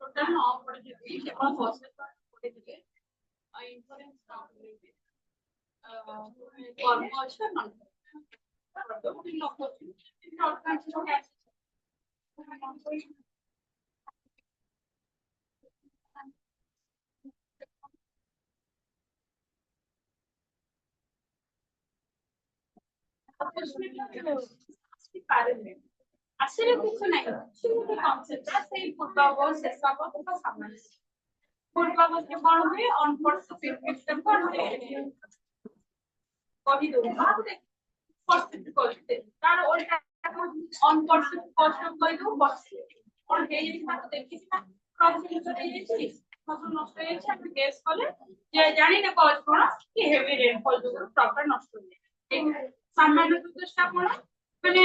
Total 9 पढ़िए केवल first पढ़िए इन्फ्लुएंस नाउ कर्म अच्छा ना तो भी लोग আসলে কিছু নাই শুধু কনসেপ্টটা সেই পূর্বাভাস শেষাভাস বা সামনে পূর্বাভাসে কোন হয় অন কোর্স সিস্টেম কোন হয় কহি দেব কনসেপ্ট করতে তার ওইটা অন কোর্স কষ্ট কই দেব বসে আর এই জিনিসটা দেখিস না প্রবলেম করে দিয়েছি ফসল নষ্ট হয়ে যাচ্ছে আমি গেস করলে যে জানি না কজ কোন কি হেভি রেনফল যোগুଁ প্রপার নষ্ট হয়ে যায় সামান্য দুষ্টটা কোন মানে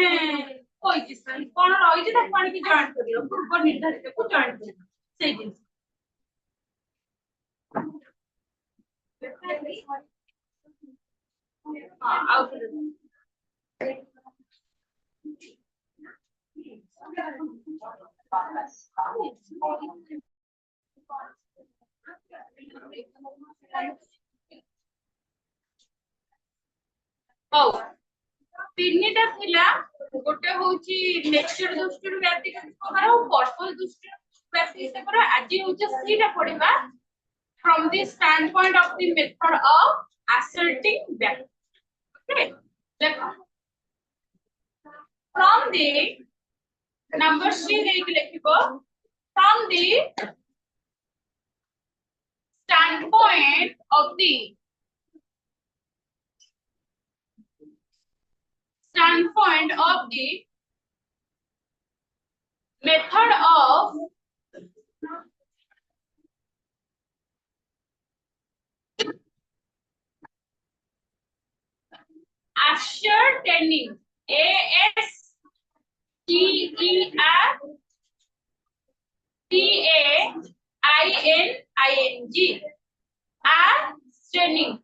কইছি কোন রইছে তার পানি কি জয়েন্ট করিও পূর্ব নির্ধারিত কো জয়েন্ট করিও সেই জিনিস আউট ହଉ ତିନିଟା ଥିଲା ଗୋଟେ ହଉଛି ନେଚର ଦୃଷ୍ଟିରୁ ବ୍ୟକ୍ତିଗତ ପ୍ରକାର ଆଉ ପର୍ପଲ ଦୃଷ୍ଟିରୁ ବ୍ୟକ୍ତିଗତ ପ୍ରକାର ଆଜି ହଉଛି ସେଇଟା ପଢିବା from the standpoint of the method of asserting that okay देखो from the number 3 ଦେଇକି ଲେଖିବ from the standpoint of the method of ascertaining ascertaining ascertaining ascertaining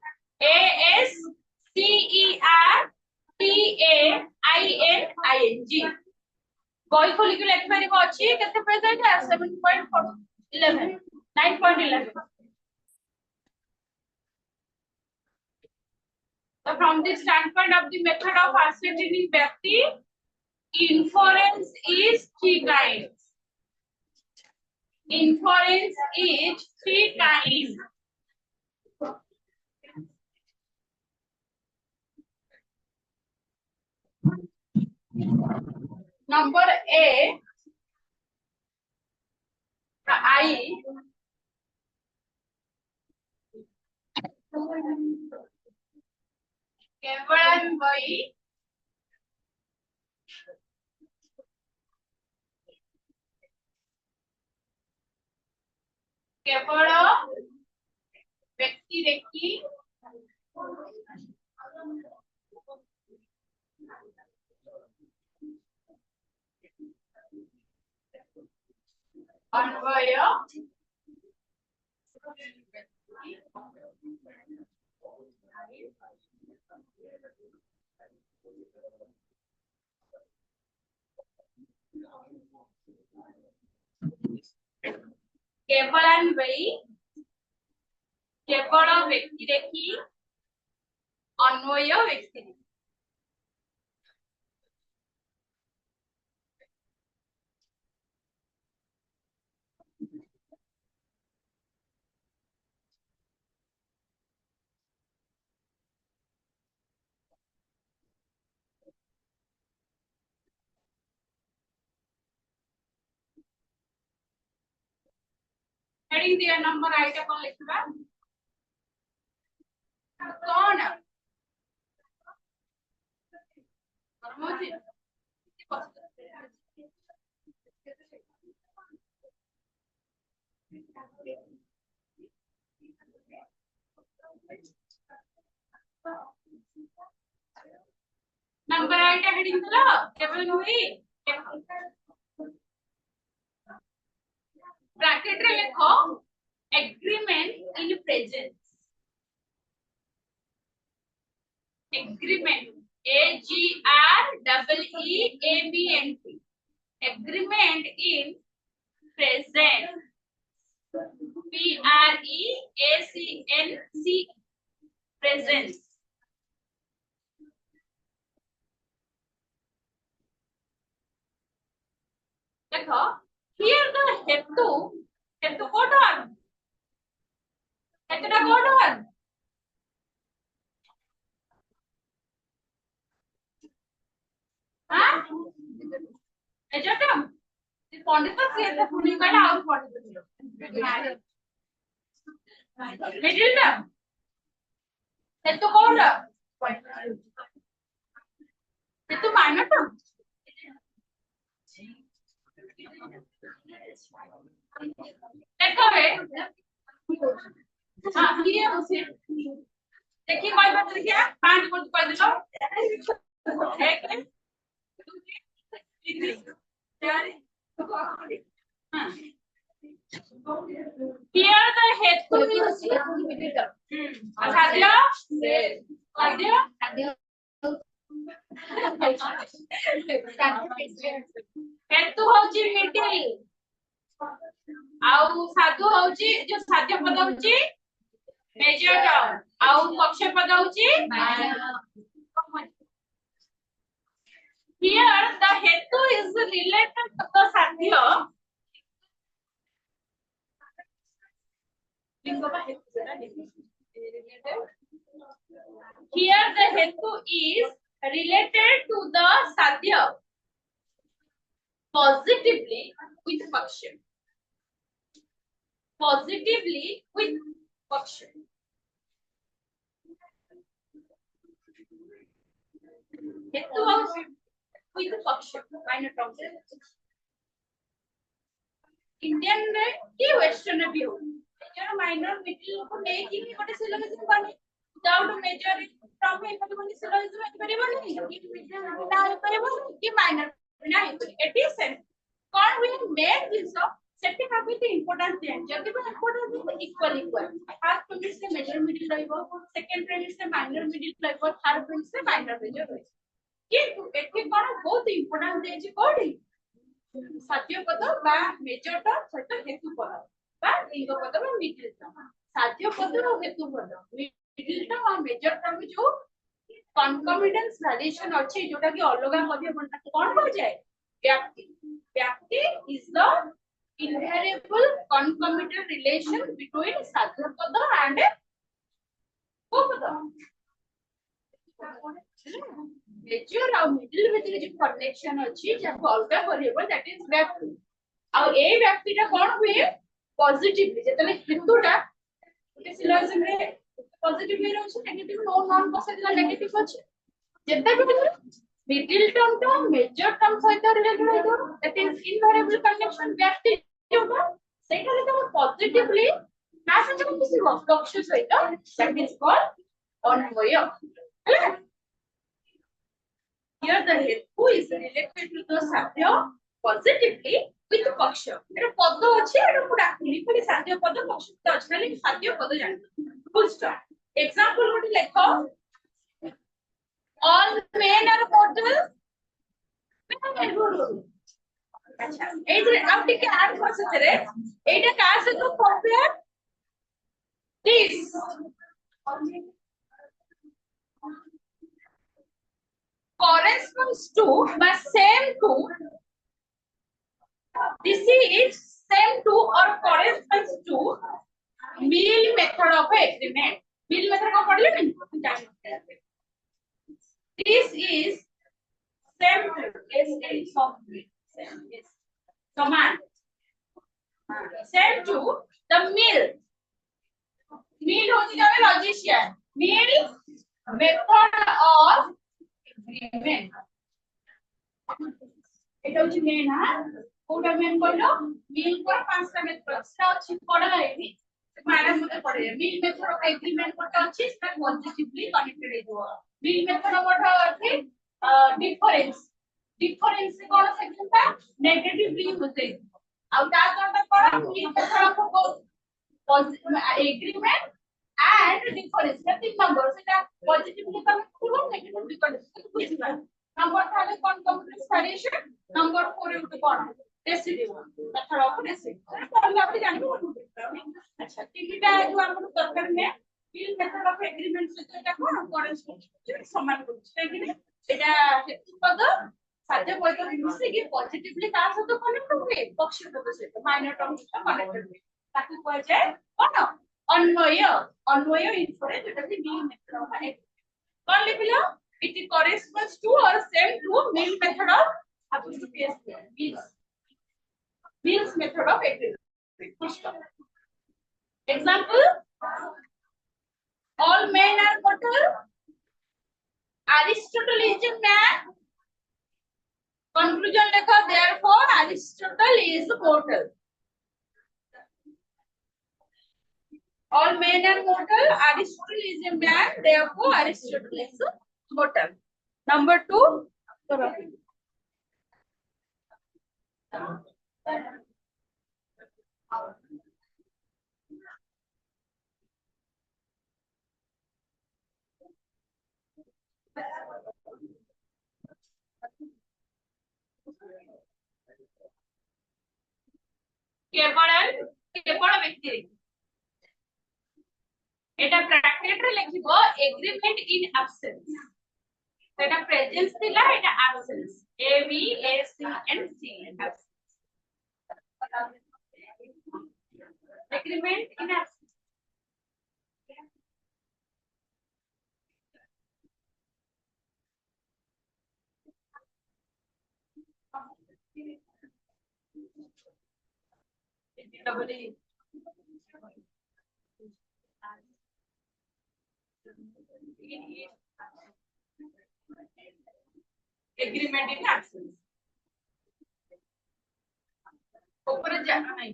বই খোলিকি লেখি পারিব ଅଛି କେତେ পেজ আছে 7.11 9.11 so from the standpoint of the method of ascertaining ব্যক্তি inference is three kinds number A the I केवल वही केवल व्यक्ति देखी अन्वय केवल अन्वयी केवल व्यक्ति देखी अन्वय व्यक्ति देखी हेडिंग दिया नंबर आइटा कौन लिखबा कौन परमोजी नंबर आइटा हेडिंग दिला केवल हुई ब्रैकेट रे लिखो agreement in presence. Agreement. AGREEABNT. Agreement in present. PREACNC. Presence. देखो here the hetu what on hetu what on हां एजटा पंडित से तो पुनी कहला और पंडित मिडिल टा हेतु कोन हेतु माइनर टा देखो बे हां ये उसे देखिए कोई बात देखिए पांच को कर दिलो एक here the hetu is खाद्य खाद्य हेतु होची मिडिल आउ साधु होची जो साध्य पद होची मेजर टर्म आउ पक्ष पद होची here the hetu is related to the sadhya here the hetu is related to the sadhya positively with paksha positively with paksha hetu with paksha minor terms Indian रे की वेस्टर्न रे भी हो major minor middle को ले कि गोटे syllogism बने विदाउट मेजर फ्रॉम हे को बने सिलोजिज्म हे परिबो नहीं कि मेजर ना हे परिबो कि माइनर ना हे इट इज सेम कोन वी मेक दिस सेट भाबी द इंपोर्टेंस देन जदी भी इंपोर्टेंस इक्वल फर्स्ट प्रीमिस से मेजर मिडिल रहइबो सेकंड प्रीमिस से माइनर मिडिल रहइबो थर्ड प्रीमिस से माइनर मेजर रहइबो कि एठी कोन बहुत इंपोर्टेंस दे छी कोडी साध्य पद बा मेजर टर्म सहित हेतु पद बा लिंग पद बा मिडिल टर्म साध्य पद और हेतु पद मिडिल टर्म और मेजर टर्म जो कॉन्कॉमिटेंस रिलेशन अछि जोटा कि अलगा मध्ये बनता कोन हो जाय व्याप्ति व्याप्ति is the invariable concomitant relation between साध्य पद and उपपद मेजर और मिडिल भितर जो कनेक्शन अछि जाको अलगा करियबो दैट इज व्याप्ति आ ए व्याप्ति ता कोन हुए पॉजिटिवली जेतले हेतुटा ओते सिलोजिज्म रे पॉजिटिव रे रहउछ नेगेटिव नॉन पॉजिटिव नेगेटिव अछि जेता भी मिडिल टर्म तो मेजर टर्म सहित रिलेटेड होतो दैट इज इनवेरिएबल कनेक्शन व्याप्ति जोटा सेटा तो पॉजिटिवली ना से किसी पक्ष सहित that is called Anvay here the hetu is related to the sadhya positively with paksha एटा पद अछि एटा पुरा लिखली sadhya पद paksha तो अछि खाली sadhya पद जानि full stop example गोटे लेखो all men are mortal अच्छा एइरे आउ टिके ऐड कर सतरे एटा का से तो compare this corresponds to but same to this is same to or corresponds to Mill method of agreement Mill method को पढ़ले नहीं this is same to समान same to the Mill होती जावे logician Mill method of agreement এটা হচ্ছে main হ্যাঁ কোটা main কইলো মিল কর পাঁচটা মেথড সেটা হচ্ছে পড়া হয়নি মাইনাস মধ্যে পড়ে মিল মেথড অফ এগ্রিমেন্ট কোটা আছে সেটা পজিটিভলি কানেক্টেড হইতো মিল মেথড কোটা আছে ডিফারেন্স ডিফারেন্স কোন সেকশনটা নেগেটিভলি হতে আর তা কোনটা পড়া Mill method of agreement and difference that तीन नंबर सेटा पॉजिटिवली कनेक्ट करबो नेगेटिवली कनेक्ट बुझिबा नंबर थाले कोन कंप्लीट सॉल्यूशन नंबर 4 उठे कोन रेसिड्यू मेथड ऑफ रेसिड्यू पढ़ला आपने जानबो अच्छा तीनटा जो हमन दरकार में बिल मेथड ऑफ एग्रीमेंट से एटा कोन करेस्पॉन्ड समान करछ काहे एटा हेतु पद साध्य पद मिसे कि पॉजिटिवली ता सहित कनेक्ट हुए पक्ष पद सहित माइनर टर्म से कनेक्ट हुए ताकि कह जाए कोन अन्वय अन्वय इनफरेंस जेटा कि मिल मेथड ऑफ एग्रीमेंट कौन लिखिलो it corresponds to or same to mill method of apostrophe Mills method of agreement. Example: all men are mortal. Aristotle is a man. Conclusion lekha, therefore Aristotle is mortal. All men are mortal. Aristotle is a man. Therefore Aristotle is mortal. Number 2. केवल व्यक्ति एटा bracket रे लिखिबो agreement in absence एटा presence थिला एटा absence A B A C and C agreement in absence double E agreement in absence ऊपर जाना नहीं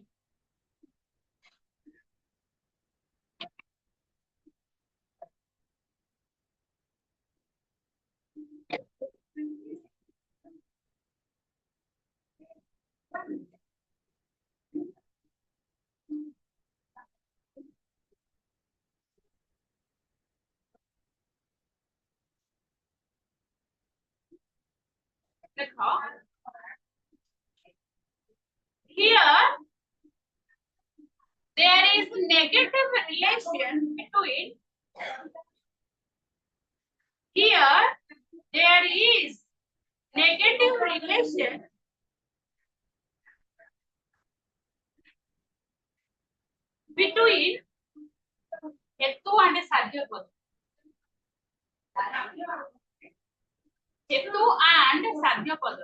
Here there is negative relation between. Here there is negative relation between हेतु and साध्य पद. हेतु and साध्य पद.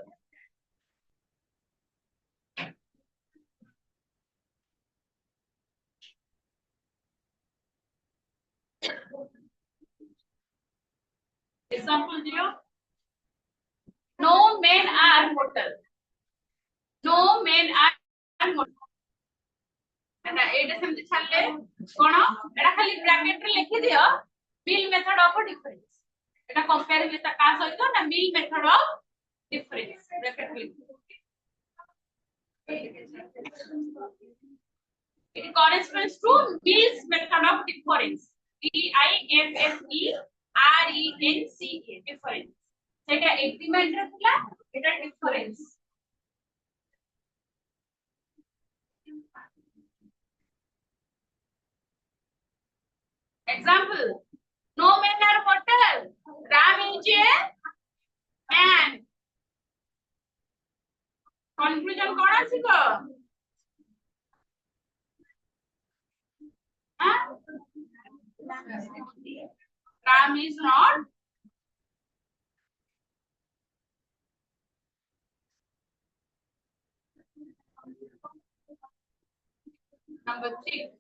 Example 0. No men are mortal. No men are mortal. एटा एटा सेमति छाले कोन एटा खाली ब्रैकेट रे लिखि दियो मिल method of difference Etah compare में का सहित ना मिल मेथड ऑफ डिफरेंस ब्रैकेट लिखि it corresponds to Mills method of difference DIFFERENCE difference सेटा एग्रीमेंट रे थिला एटा difference example no men are mortal Ram is a man conclusion कोन आसीको Ram is not number 3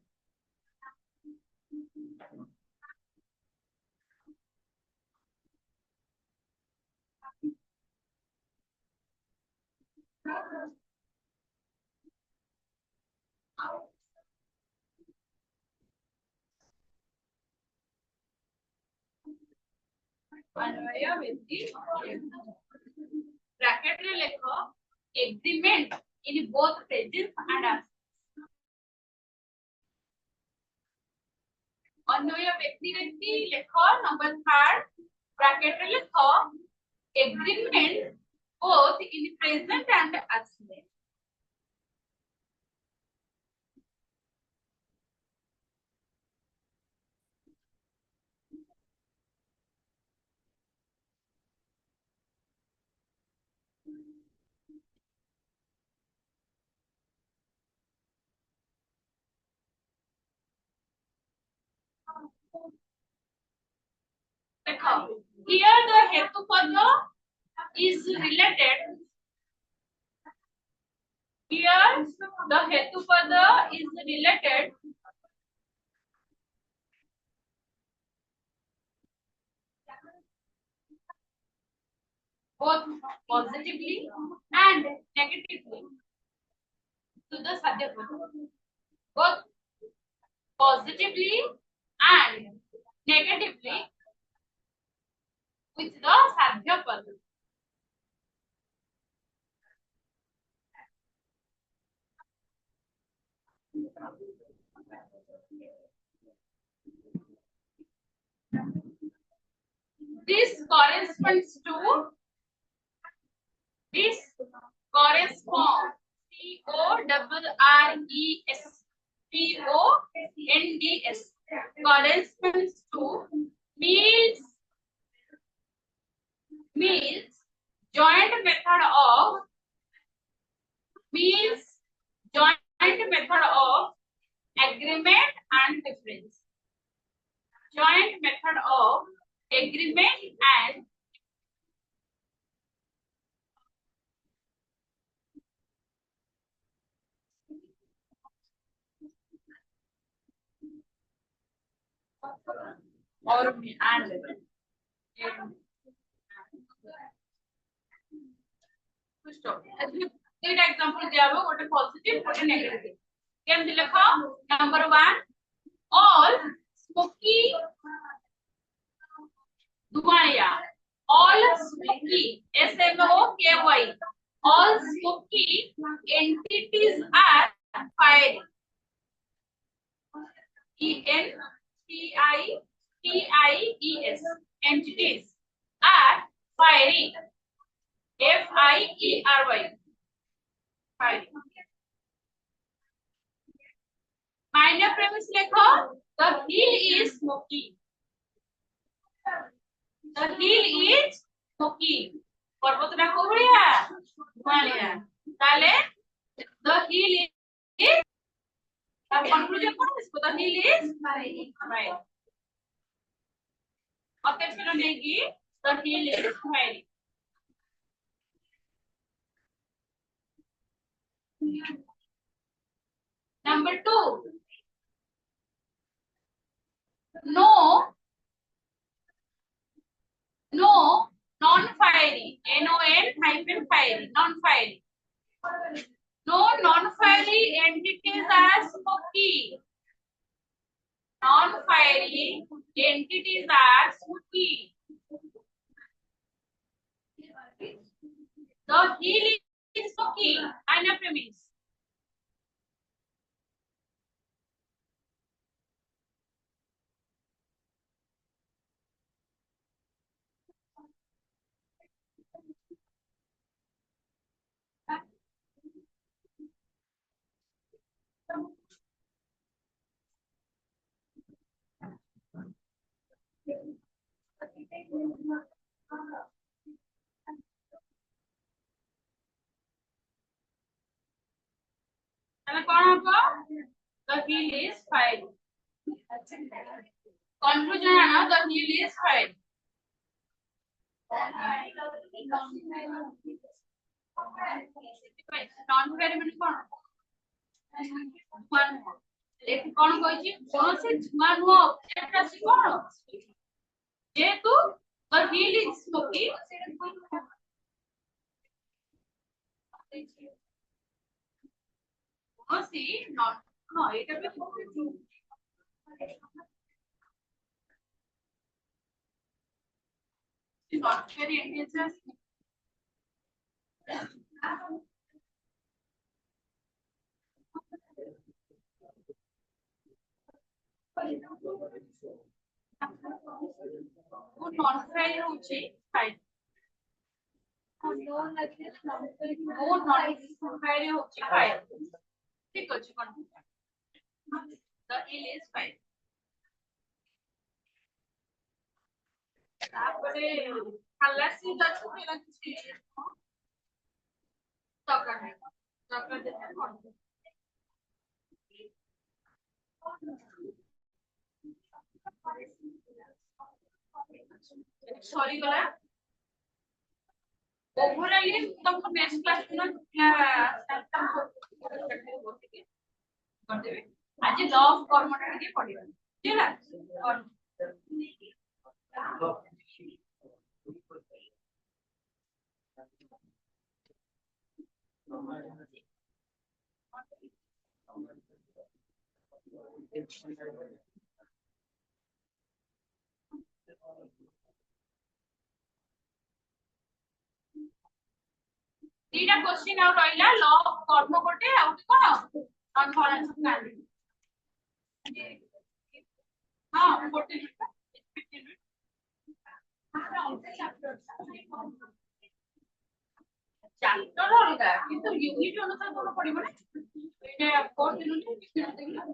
अन्वय व्यक्ति ब्रैकेट रे लिखो agreement in both presence and अन्य व्यक्ति व्यक्ति लेख नंबर 3 ब्रैकेट रे लेख agreement both in present and absent. Here the hetupada is related. Here the hetupada is related both positively and negatively to the sadhyapada. Both positively and negatively with the sadhyapada. This corresponds to this corresponds CORRESPONDS corresponds to means joint method of agreement and difference. Joint method of agreement and दुईटा example दिया हो गोटे positive गोटे negative केमति लेख number 1 all smoky धुआंया all smoky SMOKY all smoky entities are fiery ENTIES entities are fiery FIERY fiery minor premise lekho the hill is smoky the hill is smoky पर्वतटा को भलिया धुआंलिया ताले the hill is conclusion कौन इसको the hill is right अपेक्षित Negi the hill is fiery number 2 no non-fiery non-fiery non-fiery no non-fiery entities are smoky non-fiery entities are smoky the hill is smoky minor premise the hill is fiery conclusion है the hill is fiery non-fiery माने कौन लेकिन कौन कहछि कौन से धुआं नुआ object अछि कौन जेतु the hill is smoky see not no এটা भी not very interesting non fry होची फ्राई नॉन फ्राई होची फ्राई ठीक अछि कोन द एल इज फ्राई तापरे खालासी दछु केला किछि तका है तका देते कोन सॉरी गला ओवरऑल तुमको नेक्स्ट क्लास में कर देबे आज लॉ ऑफ कर्मटा के पढ़िबा ठीक है और तीटा क्वेश्चन आउट रहिला लॉ ऑफ कर्म कोटे आउट कोन और फॉरेन कांडी हां कोटे चैप्टर होगा किंतु यूनिट अनुसार कोन पडिबो ना एटा कोर्स यूनिट देखला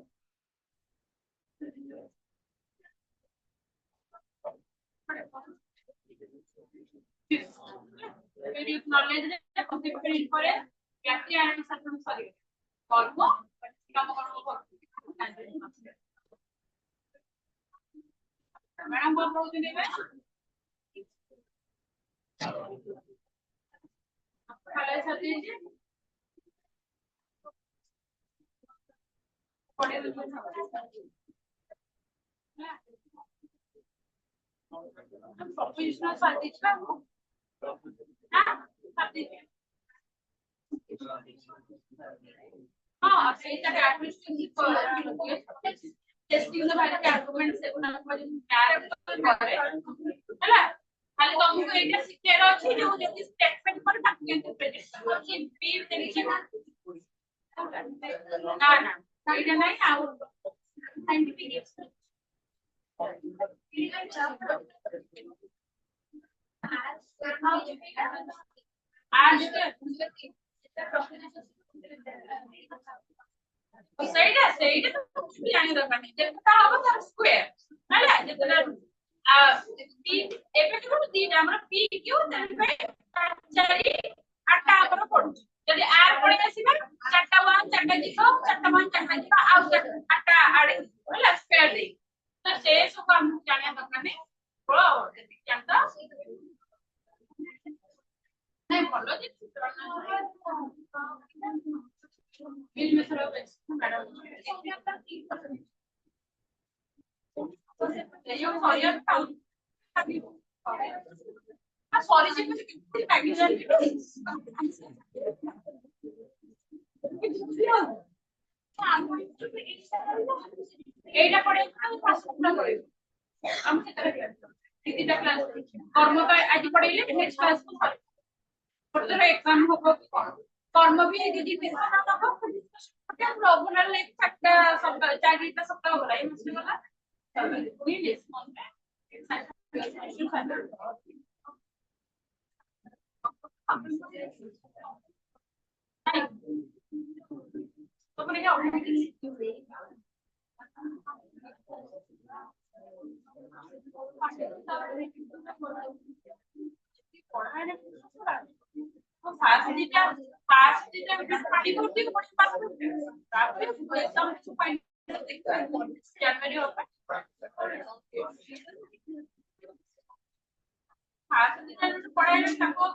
very knowledge रे concept इन करे व्याख्या एंड सत्य सॉरी कर्म काम कर्म मैडम बोल रहे थे मैं खाली छाती जी पढ़े तो प्रोफेशनल छाती छा हां सेटा एडमिनिस्ट्रेटिव टेस्टिंग द भाई आर्गुमेंट से उना पर कैरेक्टर करे हैला खाली तुमको एटा सिखेर अछि जो जति स्टेटमेंट पर ताकि केते प्रेजेंट अछि पी देखि ना ना एटा नहीं आउ साइंटिफिक आज ସେଇଟା ତ କିଛି ଜାଣି ଦରକାର ନାହିଁ ଯେତେଟା ହବ ତାର ସ୍କୋୟାର ହେଲା ଯେତେଟା ଏବେ କେବଳ ଦିଟା ଆମର ପି କ୍ୟୁ ଦେନ୍ ବାଇ 4 8ଟା ଆମର ପଡୁଛି ଯଦି r ପଳେଇ ଆସିବା 4ଟା 1 4ଟା 0 4ଟା 1 4ଟା 0 ଆଉ 8ଟା ଆଡେ ହେଲା ସ୍କୋୟାର ଦେଇ ତ ସେ ସବୁ ଆମକୁ ଜାଣିବା ଦରକାର ନାହିଁ ବଳ ଜାଣିତ नहीं बोलो जी बिल में थोड़ा मैडम ये सॉरी सॉरी जी मुझे कितनी पैकेज एटा पड़े फास्ट पड़े हम से तरह कितना क्लास कर्म का आज पढ़ेले नेक्स्ट क्लास को फर्दर एग्जाम होबो कर्म भी दीदी पेपर ना हो हम रेगुलर लाइक फैक्टर सब चारिटा सप्ताह होला ये मुझे वाला वी दिस मंथ तो मैंने क्या फास्ट दिटा पानी भर्ती को पड़ी पास तापर एकदम কিছু পাই জানুয়ারি হবে ফাস্ট দিটা পড়াইলে তাকো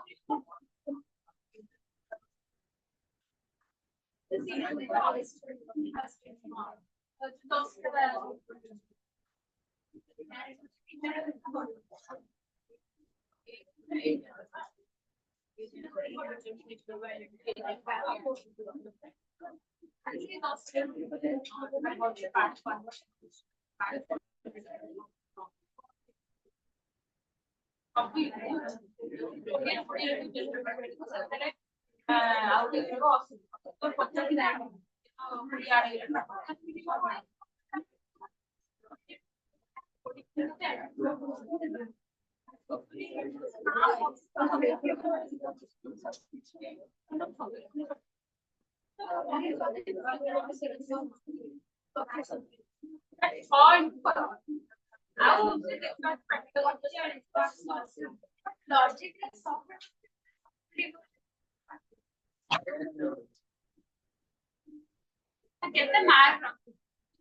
କେତେ ମାର୍କ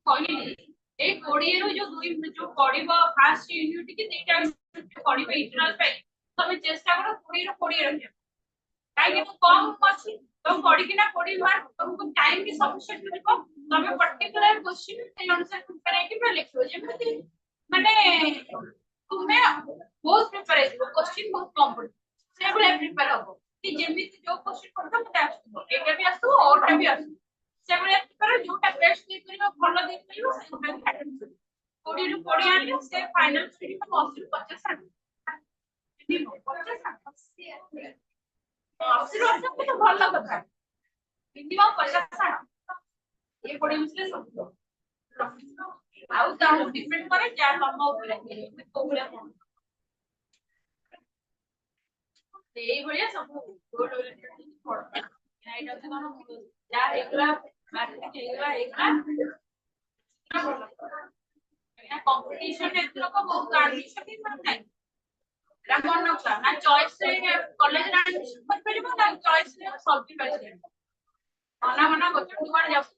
କହିଲି ଏ 20 ରୁ ଯୋଉ ପଢିବ ଫାର୍ଷ୍ଟ ୟୁନିଟ କି ଦିଟା ପଢିବ ଇଣ୍ଟରନାଲ ପାଇଁ ତମେ ଚେଷ୍ଟା କର 20 ରୁ 20 ରଖିବା କାହିଁକି କମ ଅଛି ତ ପଢିକିନା 20 ମାର୍କ ତମକୁ ଟାଇମ ବି ସଫିସିଏଣ୍ଟ ମିଳିବ ତମେ पर्टिकुलर क्वेश्चन ସେଇ ଅନୁସାରେ ପ୍ରିପେୟାର ହେଇକି ପୁରା ଲେଖିବ ଯେମିତି ମାନେ ତୁମେ ବହୁତ ପ୍ରିପେୟାର ହେଇଯିବ क्वेश्चन ବହୁତ କମ ପଡିବ ସେଇଭଳିଆ ପ୍ରିପେୟାର ହବ କି ଯେମିତି ଯୋଉ क्वेश्चन ପଢିବ ମତେ ଆସୁଥିବ ଏଇଟା ବି ଆସୁଥିବ ଅରଟା ବି ଆସୁଥିବ ସେଇଭଳିଆ ପ୍ରିପେୟାର ଯୋଉଟା ବେଷ୍ଟ ଦେଇପାରିବ ଭଲ ଦେଇପାରିବ ସେଇଟା ଆଟେମ୍ପ୍ଟ କରିବ 20 ରୁ 20 ଆଣିଲେ ସେ ଫାଇନାଲ ଛୁଡିବ 80 ରୁ 50 ଆଣିବ 80 ରୁ 80 ତ ଭଲ କଥା ମିନିମମ୍ 50 ଆଣ ये पढ़े मिसले सब ଆଉ ତାକୁ ଡିପେଣ୍ଡ କରେ ଯାହା ତମ ଉପରେ କୋଉ ଭଳିଆ କଣ ସେଇ ଭଳିଆ ସବୁ ଗୋଟେ ଗୋଟେ ଏଇଟା ତ କଣ ଯାହା ହେଇଗଲା ମାର୍କେଟ ହେଇଗଲା ଏଇଟା କମ୍ପିଟିସନ ଏଥର ବହୁତ ଆଡମିସନ ବି ନାହିଁ ରାମନ ନକ୍ସା ନା ଚଏସ ରେ କଲେଜ ଆଡମିସନ କରିପାରିବ ନା ଚଏସ ରେ ସବଜି ପାଇପାରିବ ମନା ମନା କରୁଛୁ କୁଆଡେ ଯାଉଛୁ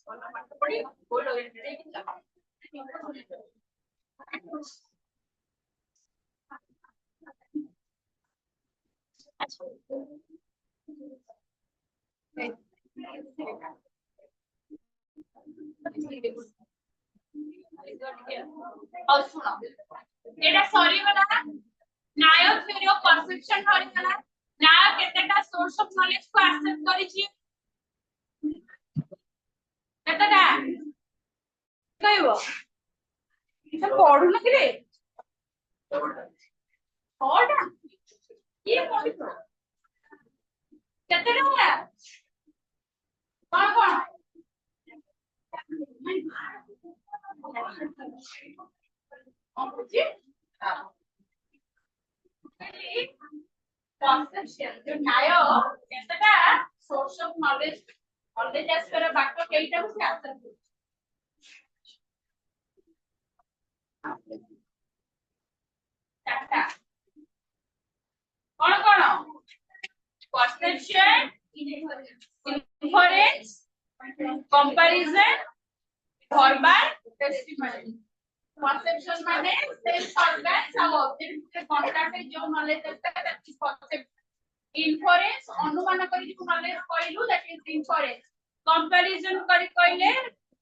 ମନା ପାଠ ପଢି ଗୋଲ ହେଇକି ଯାଅ ଆଉ ଶୁଣ ଏଟା ସରିଗଲା ନ୍ୟାୟ ଥ୍યોରି ଅଫ ପରସେପ୍ସନ ସରିଗଲା ନ୍ୟାୟ କେତେଟା ସୋର୍ସ ଅଫ ନଲେଜ କୁ ଆକ୍ସେପ୍ଟ କରିଛି କେତେଟା କହିବ ସେ ପଢୁନ କିରେ ଛଅଟା କିଏ ପଢିବ କେତେ ଟଙ୍କା କଣ ବୁଝି conception जो न्याय केतटा सोर्स ऑफ नॉलेज आसपर बाक केइटा को से आंसर चारटा कोन perception inference comparison verbal testimony perception माने सेल्फ ऑर्गन्स और ऑब्जेक्ट के कांटेक्ट जो नॉलेज है दैट इज परसेप्शन inference अनुमान करी जो नॉलेज कहलु दैट इज inference comparison करी कहले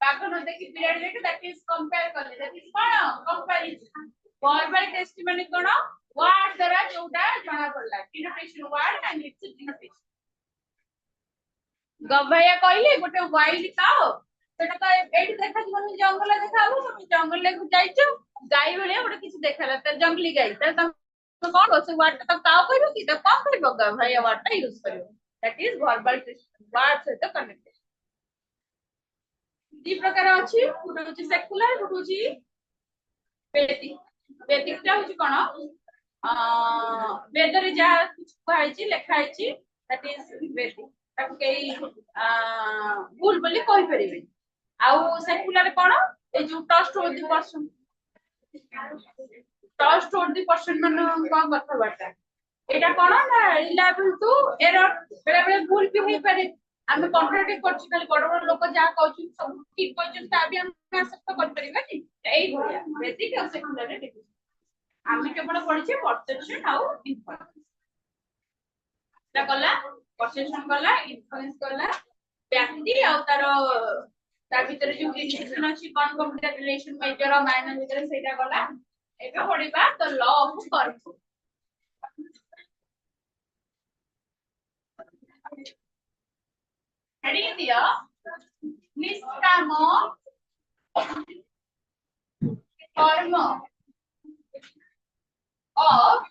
बाको न देखि पीरियड लेके दैट इज कंपेयर करले दैट इज कोन कंपैरिजन verbal testimony कोन वर्ड द्वारा जोटा जाना पड़ला denotation word and its denotation गभया कहले गोटे वाइल्ड काउ सेटा तो एठी देखा जीवन जंगल देखाबो तुम जंगल ले जाइछो गाई बेले गोटे किछ देखाला त जंगली गाई त तुम कोन से वर्ड त काउ कहबो कि त कम कहबो गभया वर्ड ता यूज करियो दैट इज वर्बल वर्ड से तो कनेक्टेड दी प्रकार अछि गुटे होची सेकुलर गुटे होची वैदिक वैदिक ता होची कोन वेद रे जा कुछ कहैछि लेखा हैछि दैट इज वैदिक ताको केई भूल बोली कहि परिबे आउ सेकुलर कोन ए जो trust दी पर्सन मन कोन कथा बाटा एटा कोन ना रिलायबल टू एरर बेले बेले भूल भी होई पारे हम कॉन्ट्राडिक्ट करछि खाली बड़ बड़ लोक जा कहछि सब ठीक कहछि ता भी हम एक्सेप्ट कर परिबे नी एई भलिया बेसिक और सेकुलर रे डिफरेंस हम केवल पढिछे परसेप्शन आउ इन्फरेंस ता कला परसेप्शन कला इन्फरेंस कला व्यक्ति आ तार भीतर जो रिलेशन अछि कॉन्कम्पिटेंट रिलेशन मेजर और माइनर भीतर सेटा गला एबे पढिबा तो लॉ ऑफ कर्म हेडिंग दिया निष्काम कर्म ऑफ